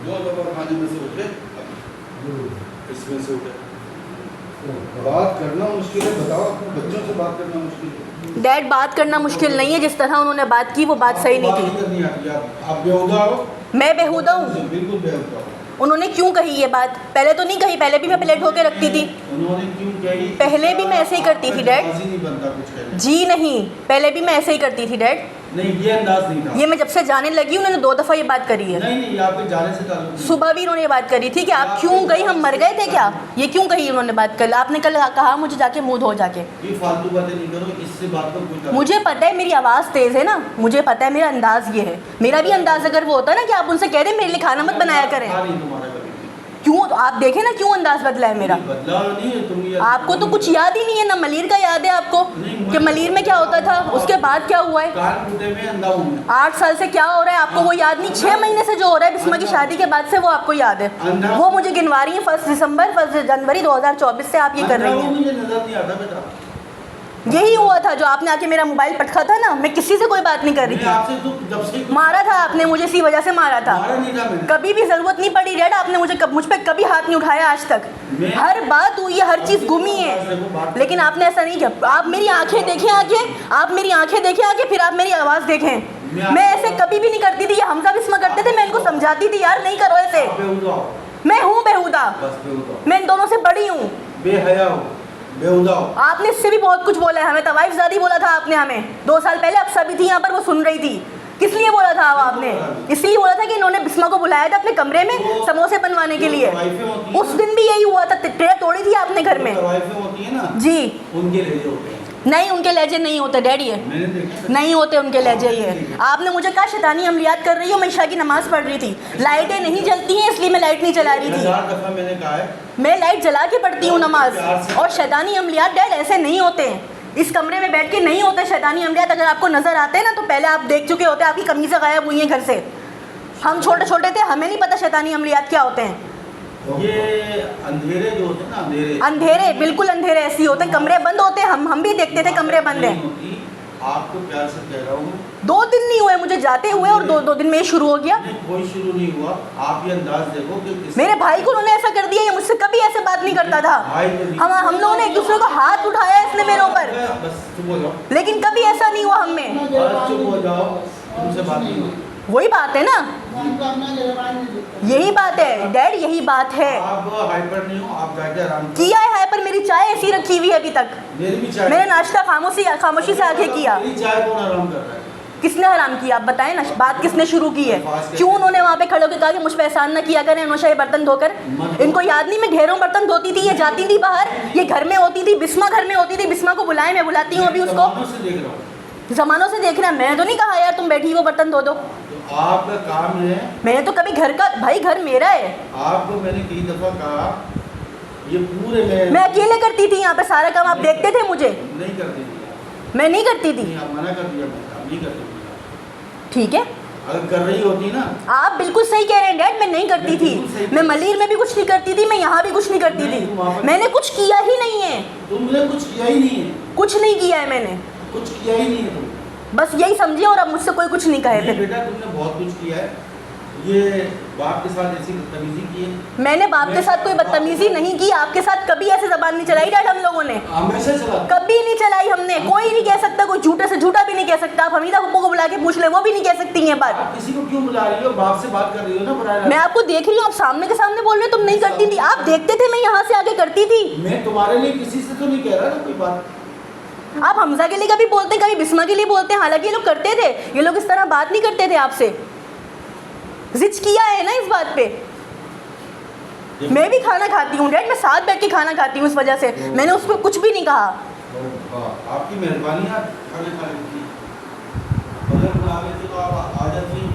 जो दवा खाने में से उठे, इसमें से उठे। बात करना मुश्किल है, बताओ अपने बच्चों से बात करना मुश्किल है। डैड बात करना मुश्किल नहीं है, जिस तरह उन्होंने बात की वो बात सही नहीं थी। करनी आती है, आप बेहुदा हो। मैं बेहुदा हूँ? बिल्कुल बेहुदा हो। उन्होंने क्यों कही ये बात? पहले तो नहीं कही, पहले भी मैं प्लेट होके रखती थी। उन्होंने क्यों कही? पहले भी मैं ऐसे ही करती थी डैड। नहीं बनता कुछ कहने। जी नहीं, पहले भी मैं ऐसे ही करती थी डैड। नहीं, ये अंदाज नहीं था। ये मैं जब से जाने लगी उन्होंने 2 दफ़ा ये बात करी है। नहीं, आपके जाने से ताल्लुक नहीं। सुबह भी उन्होंने ये बात करी थी कि आप क्यों गई, हम मर गए थे क्या? ये क्यों कही उन्होंने बात? कल आपने कल कहा मुझे जाके मुंह धो जाके। ये फालतू बातें नहीं करो, इससे बात पर कोई ताल्लुक। मुझे पता है मेरी आवाज़ तेज़ है ना, मुझे पता है मेरा अंदाज़ ये है। मेरा भी अंदाज़ अगर वो होता ना कि आप उनसे कह दें मेरे लिए खाना मत बनाया करें। क्यों? तो आप देखें ना क्यों अंदाज बदला है मेरा। बदला नहीं है तुम। ये आपको तो कुछ याद ही नहीं है ना, मलीर का याद है आपको कि मलीर में क्या होता था, उसके बाद क्या हुआ है? कान टूटे में अंधा हूं। 8 साल से क्या हो रहा है आपको वो याद नहीं? 6 महीने से जो हो रहा है बिस्मा की शादी के बाद से वो आपको याद है। वो मुझे गिनवा रही है 1 दिसंबर 1 जनवरी 2024 से आप ये कर रही हैं। मुझे नजर नहीं आता बेटा। यही हुआ था जो आपने आके मेरा मोबाइल पटका था ना, मैं किसी से कोई बात नहीं कर रही थी। आपसे तो जब से मारा था आपने मुझे, इसी वजह से मारा था। मारा नहीं था मैंने। कभी भी जरूरत नहीं पड़ी डैड, आपने मुझ पे कभी हाथ नहीं उठाया आज तक। हर बात हुई है, हर चीज घूमी है, लेकिन आपने ऐसा नहीं किया। आप मेरी आंखें देखें आगे, आप मेरी आंखें देखें आगे, फिर आप मेरी आवाज देखें। मैं ऐसे कभी भी नहीं करती थी। ये हमजा बिस्मा करते थे, मैं इनको समझाती थी यार नहीं करो ऐसे। मैं हूँ बेहुदा, मैं इन दोनों से बड़ी हूँ। बेहया हो, बेहुदा हो। आपने इससे भी बहुत कुछ बोला है हमें, तवाइफ ज़ादी बोला था आपने हमें 2 साल पहले। अब सभी थी यहाँ पर, वो सुन रही थी। किस लिए बोला था आपने? इसलिए बोला था कि इन्होंने बिस्मा को बुलाया था अपने कमरे में समोसे बनवाने के लिए। उस दिन भी यही हुआ था, ट्रे तोड़ी थी आपने घर में। होती है ना जी, उनके लहजे होते हैं। नहीं उनके लहजे नहीं होते डैडी, ये मैंने देखा नहीं होते उनके लहजे। ये आपने मुझे कहा शैतानी अमलियात कर रही हो। मैं ईशा की नमाज पढ़ रही थी, लाइटें नहीं जलती हैं इसलिए मैं लाइट नहीं जला रही थी। 1000 दफा मैंने कहा है मैं लाइट जला के पढ़ती हूँ नमाज। और शैतानी अमलियात डैड ऐसे नहीं होते हैं, इस कमरे में बैठ के नहीं होते शैतानी अमलियात। अगर आपको नजर आते हैं ना तो पहले आप देख चुके होते, आपकी कमीज़ें गायब हुई हैं घर से। हम छोटे छोटे थे, हमें नहीं पता शैतानी अमलियात क्या होते हैं। ये अंधेरे जो होते हैं ना, अंधेरे बिल्कुल अंधेरे ऐसे ही होते हैं, कमरे बंद होते हैं। हम भी देखते थे कमरे बंद हैं। आपको प्यार से कह रहा हूँ, 2 दिन नहीं हुए मुझे जाते हुए, और 2 दिन में ये शुरू हो गया। कोई शुरू नहीं हुआ। आप ये अंदाज देखो कि मेरे भाई को उन्होंने ऐसा कर दिया, ये मुझसे कभी ऐसे बात नहीं करता था। हम लोगों ने एक दूसरे को हाथ उठाया इसने मेरे ऊपर, बस चुप हो जाओ। लेकिन कभी ऐसा नहीं हुआ हम में। चुप हो जाओ, तुमसे बात नहीं होगी। वही बात है ना, यही बात है डैड, यही बात है। आप हाइपर नहीं हो, आप जाके आराम किया है हाइपर। मेरी चाय ऐसी रखी हुई है अभी तक। मेरी भी चाय, मैंने नाश्ता खामोशी से आके किया। मेरी चाय कौन आराम कर रहा है? किसने हराम किया आप बताएं ना, बात किसने शुरू की है? क्यों उन्होंने वहाँ पे खड़े होकर कहा कि मुझ पे एहसान ना किया करें, हमेशा ये बर्तन धोकर? इनको याद नहीं मैं ढेरों बर्तन धोती थी, ये जाती थी बाहर, ये घर में होती थी, बिस्मा घर में होती थी। बिस्मा को बुलाए, मैं बुलाती हूँ अभी उसको। जमानों से देख रहा है, मैंने तो नहीं कहा यार तुम बैठी वो बर्तन धो दो। तो आपका काम है। मैंने तो कभी घर का, भाई घर मेरा है। आपको मैंने कई दफा कहा ये पूरे मैं अकेले करती थी यहाँ पे सारा काम, आप देखते थे मुझे। नहीं करती थी, मैं नहीं करती थी। आप मना कर दिया, नहीं करती थी। ठीक है, अगर कर रही होती ना। आप बिल्कुल सही कह रहे हैं डैड, मैं नहीं करती थी। मैं मलीर में भी कुछ नहीं करती थी, मैं यहाँ भी कुछ नहीं करती थी। मैंने कुछ किया ही नहीं है। तुमने कुछ किया ही नहीं है। कुछ नहीं किया है मैंने, कुछ किया ही नहीं है तुम। बस यही समझिए, और अब मुझसे कोई कुछ नहीं कहे। नहीं बेटा, तुमने बहुत कुछ किया है। ये बाप के साथ ऐसी बदतमीजी की है। मैंने बाप के साथ कोई बदतमीजी नहीं की। आपके साथ कभी ऐसे जबान नहीं चलाई डैड हम लोगों ने, हमेशा चला। कभी नहीं चलाई हमने। कोई नहीं कह सकता, कोई झूठे से झूठा भी नहीं कह सकता। आप हमीदा पप्पू को बुला के पूछ ले, वो भी नहीं कह सकती ये बात। आप किसी को क्यों बुला रही हो? बाप से बात कर रही हो ना। मैं आपको देख रही हूँ, आप सामने के सामने बोल रहे हो तुम नहीं करती थी। आप देखते थे मैं यहाँ से आगे करती थी। मैं तुम्हारे लिए किसी से तो नहीं कह रहा ना कोई बात। आप हमजा के लिए कभी बोलते हैं, कभी बिस्मा के लिए बोलते हैं, हालांकि ये लोग करते थे। ये लोग इस तरह बात नहीं करते थे आपसे। जिद किया है ना इस बात पे। मैं भी खाना खाती हूँ डैड, मैं साथ बैठ के खाना खाती हूँ, इस वजह से मैंने उसको कुछ भी नहीं कहा। आपकी मेहरबानी है खाने खाने की। अगर आगे तो आप आ जाती